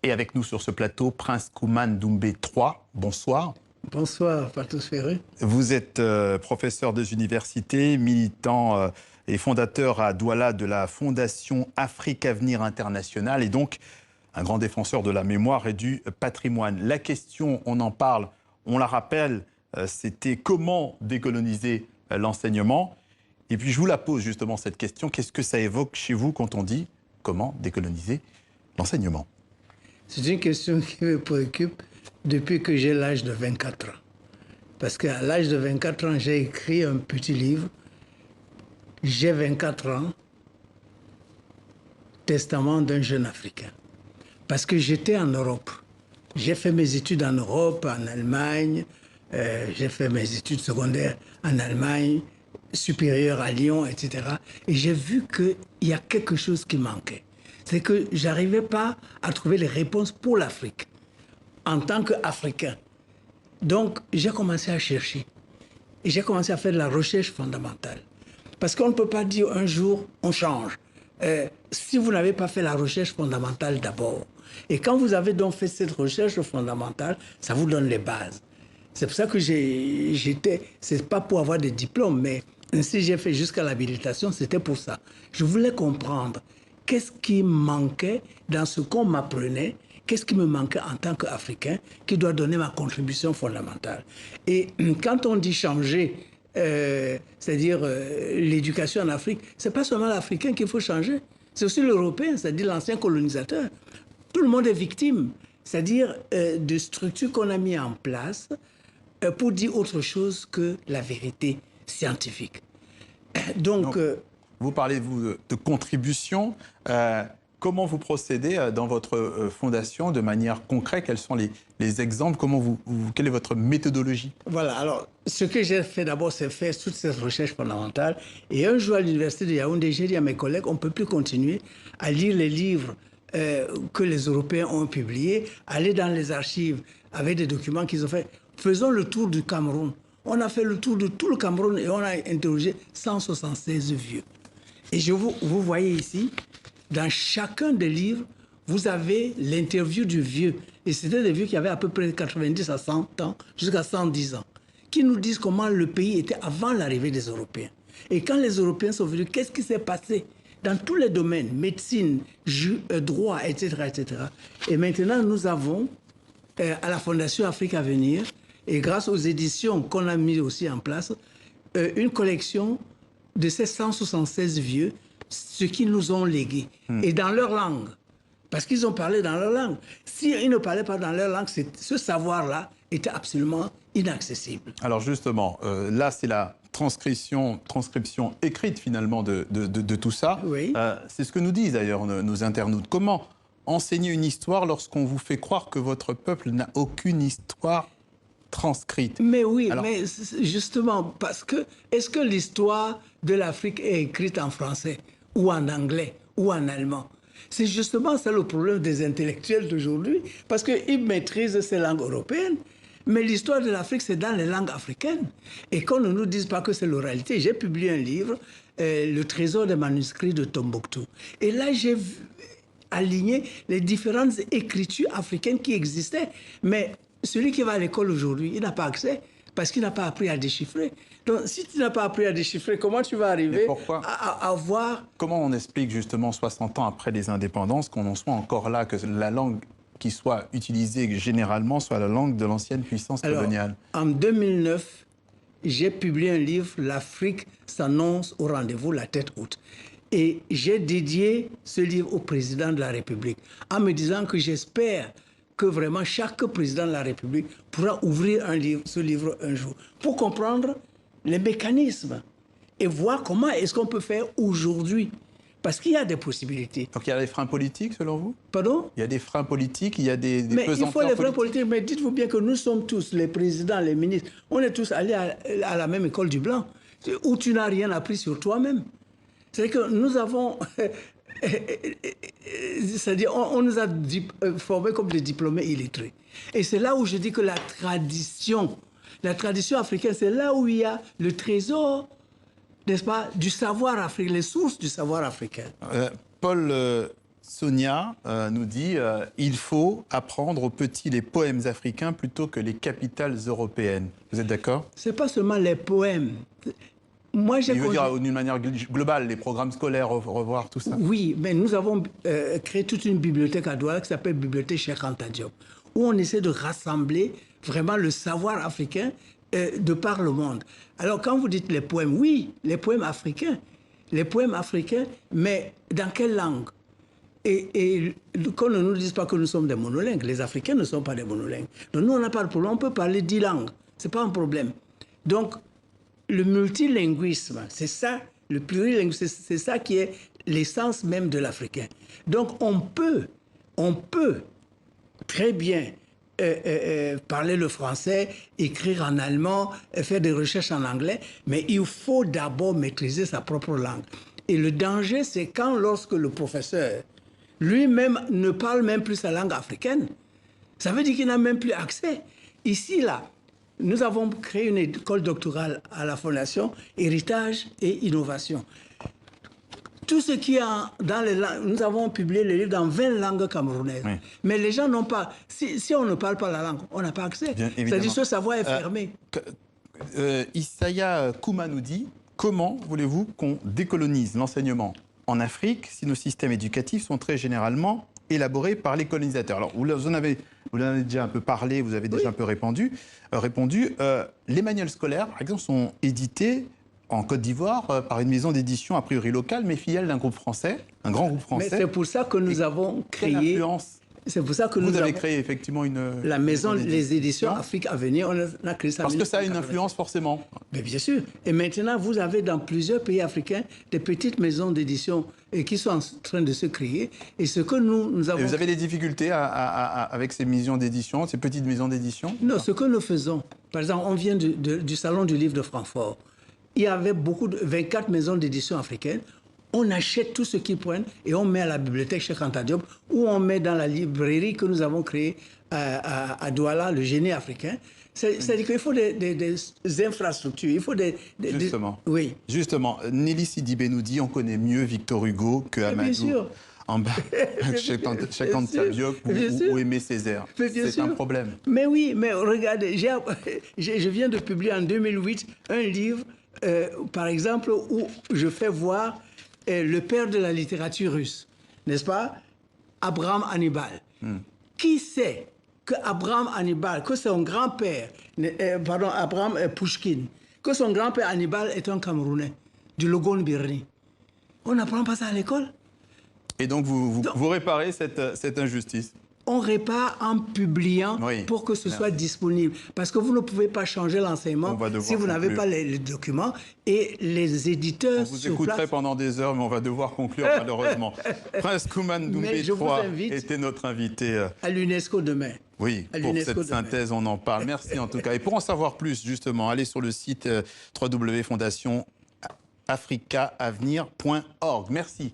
Et avec nous sur ce plateau, Prince Koumane Doumbé III. Bonsoir. Bonsoir, Pathos Ferré. Vous êtes professeur des universités, militant et fondateur à Douala de la Fondation Afrique Avenir International et donc un grand défenseur de la mémoire et du patrimoine. La question, on en parle, on la rappelle, c'était comment décoloniser l'enseignement. Et puis je vous la pose justement cette question. Qu'est-ce que ça évoque chez vous quand on dit comment décoloniser l'enseignement? C'est une question qui me préoccupe depuis que j'ai l'âge de 24 ans. Parce qu'à l'âge de 24 ans, j'ai écrit un petit livre. J'ai 24 ans, testament d'un jeune Africain. Parce que j'étais en Europe. J'ai fait mes études en Europe, en Allemagne. J'ai fait mes études secondaires en Allemagne, supérieures à Lyon, etc. Et j'ai vu qu'il y a quelque chose qui manquait. C'est que je n'arrivais pas à trouver les réponses pour l'Afrique en tant qu'Africain. Donc, j'ai commencé à chercher. Et j'ai commencé à faire de la recherche fondamentale. Parce qu'on ne peut pas dire un jour, on change. Si vous n'avez pas fait la recherche fondamentale d'abord. Et quand vous avez donc fait cette recherche fondamentale, ça vous donne les bases. C'est pour ça que c'est pas pour avoir des diplômes, mais si j'ai fait jusqu'à l'habilitation, c'était pour ça. Je voulais comprendre qu'est-ce qui manquait dans ce qu'on m'apprenait, qu'est-ce qui me manquait en tant qu'Africain, qui doit donner ma contribution fondamentale. Et quand on dit changer, c'est-à-dire l'éducation en Afrique, c'est pas seulement l'Africain qu'il faut changer, c'est aussi l'Européen, c'est-à-dire l'ancien colonisateur. Tout le monde est victime, c'est-à-dire de structures qu'on a mis en place pour dire autre chose que la vérité scientifique. Donc vous parlez de contribution. Comment vous procédez dans votre fondation de manière concrète? Quels sont les exemples? Quelle est votre méthodologie? Voilà, alors ce que j'ai fait d'abord, c'est faire toute cette recherche fondamentale. Et un jour à l'université de Yaoundé, j'ai dit à mes collègues, on ne peut plus continuer à lire les livres que les Européens ont publiés, aller dans les archives avec des documents qu'ils ont fait. Faisons le tour du Cameroun. On a fait le tour de tout le Cameroun et on a interrogé 176 vieux. Et vous voyez ici, dans chacun des livres, vous avez l'interview du vieux. Et c'était des vieux qui avaient à peu près 90 à 100 ans, jusqu'à 110 ans, qui nous disent comment le pays était avant l'arrivée des Européens. Et quand les Européens sont venus, qu'est-ce qui s'est passé dans tous les domaines, médecine, droit, etc., etc. Et maintenant, nous avons, à la Fondation Afrique Avenir, et grâce aux éditions qu'on a mis aussi en place, une collection de ces 176 vieux, ce qu'ils nous ont légué, et dans leur langue. Parce qu'ils ont parlé dans leur langue. S'ils ne parlaient pas dans leur langue, ce savoir-là était absolument inaccessible. Alors justement, là c'est la transcription écrite finalement de tout ça. Oui. C'est ce que nous disent d'ailleurs nos internautes. Comment enseigner une histoire lorsqu'on vous fait croire que votre peuple n'a aucune histoire transcrite? Mais oui, alors, mais justement, parce que est-ce que l'histoire de l'Afrique est écrite en français ou en anglais ou en allemand? C'est justement ça le problème des intellectuels d'aujourd'hui, parce qu'ils maîtrisent ces langues européennes, mais l'histoire de l'Afrique, c'est dans les langues africaines. Et qu'on ne nous dise pas que c'est l'oralité. J'ai publié un livre, Le trésor des manuscrits de Tombouctou. Et là, j'ai aligné les différentes écritures africaines qui existaient. Mais celui qui va à l'école aujourd'hui, il n'a pas accès parce qu'il n'a pas appris à déchiffrer. Donc, si tu n'as pas appris à déchiffrer, comment tu vas arriver à voir... Comment on explique justement 60 ans après les indépendances qu'on en soit encore là, que la langue qui soit utilisée généralement soit la langue de l'ancienne puissance coloniale? En 2009, j'ai publié un livre, L'Afrique s'annonce au rendez-vous, la tête haute. Et j'ai dédié ce livre au président de la République, en me disant que j'espère que vraiment chaque président de la République pourra ouvrir ce livre un jour pour comprendre les mécanismes et voir comment est-ce qu'on peut faire aujourd'hui. Parce qu'il y a des possibilités. Donc il y a des freins politiques selon vous? Pardon? Il y a des freins politiques, il y a des mais il faut les freins politiques. politiques. Mais dites-vous bien que nous sommes tous, les présidents, les ministres, on est tous allés à la même école du Blanc, où tu n'as rien appris sur toi-même. C'est que nous avons... c'est-à-dire, on nous a formés comme des diplômés illettrés. Et c'est là où je dis que la tradition africaine, c'est là où il y a le trésor, n'est-ce pas, du savoir africain, les sources du savoir africain. Paul Sonia nous dit il faut apprendre aux petits les poèmes africains plutôt que les capitales européennes. Vous êtes d'accord? C'est pas seulement les poèmes. Moi, Je veux dire d'une manière globale, les programmes scolaires, revoir tout ça. Oui, mais nous avons créé toute une bibliothèque à Douala qui s'appelle Bibliothèque Cheikh Anta Diop, où on essaie de rassembler vraiment le savoir africain de par le monde. Alors, quand vous dites les poèmes, oui, les poèmes africains, mais dans quelle langue? Et qu'on ne nous dise pas que nous sommes des monolingues. Les Africains ne sont pas des monolingues. Donc nous, on n'a pas de problème. On peut parler 10 langues. Ce n'est pas un problème. Donc, le multilinguisme, c'est ça, le plurilinguisme, c'est ça qui est l'essence même de l'africain. Donc, on peut très bien parler le français, écrire en allemand, faire des recherches en anglais, mais il faut d'abord maîtriser sa propre langue. Et le danger, c'est quand, lorsque le professeur lui-même ne parle même plus sa langue africaine, ça veut dire qu'il n'a même plus accès. Ici, là, nous avons créé une école doctorale à la Fondation Héritage et Innovation. Tout ce qui est dans les langues, nous avons publié les livres dans 20 langues camerounaises. Oui. Mais les gens n'ont pas, si on ne parle pas la langue, on n'a pas accès. C'est-à-dire que ce savoir est fermé. Issaya Kouma nous dit, comment voulez-vous qu'on décolonise l'enseignement en Afrique si nos systèmes éducatifs sont très généralement élaborés par les colonisateurs? Alors, vous en avez déjà un peu parlé, vous avez déjà un peu répondu. Les manuels scolaires, par exemple, sont édités en Côte d'Ivoire par une maison d'édition a priori locale, mais filiale d'un groupe français, un grand groupe français. Mais c'est pour ça que nous avons créé... C'est pour ça que vous avez créé effectivement la maison, les éditions Afrique à venir, on a créé ça. Parce que ça a une influence forcément. Mais bien sûr. Et maintenant, vous avez dans plusieurs pays africains des petites maisons d'édition qui sont en train de se créer. Et ce que nous avons... Et vous avez des difficultés avec ces maisons d'édition, ces petites maisons d'édition? Non, ce que nous faisons, par exemple, on vient du Salon du Livre de Francfort. Il y avait 24 maisons d'édition africaines. On achète tout ce qu'ils prennent et on met à la bibliothèque Cheikh Anta Diop ou on met dans la librairie que nous avons créée à Douala, le génie africain. C'est-à-dire qu'il faut des infrastructures, il faut Justement. Oui. Justement, Nelly Sidibé nous dit on connaît mieux Victor Hugo que Amadou Cheikh Anta Diop ou Aimé Césaire. C'est un problème. Mais oui, mais regardez, je viens de publier en 2008 un livre, par exemple, où je fais voir le père de la littérature russe, n'est-ce pas? Abraham Hannibal. Qui sait que Abraham Hannibal, que son grand-père, Abraham Pouchkine, que son grand-père Hannibal est un Camerounais, du Logon-Birni? On n'apprend pas ça à l'école. Et donc, vous réparez cette injustice? On répare en publiant pour que ce soit disponible. Parce que vous ne pouvez pas changer l'enseignement si vous n'avez pas les documents. Et les éditeurs... On vous écouterait pendant des heures, mais on va devoir conclure malheureusement. Prince Koumane Doumbé III était notre invité. À l'UNESCO demain. Oui, pour cette synthèse, on en parle. Merci en tout cas. Et pour en savoir plus, justement, allez sur le site www.fondationafricaavenir.org. Merci.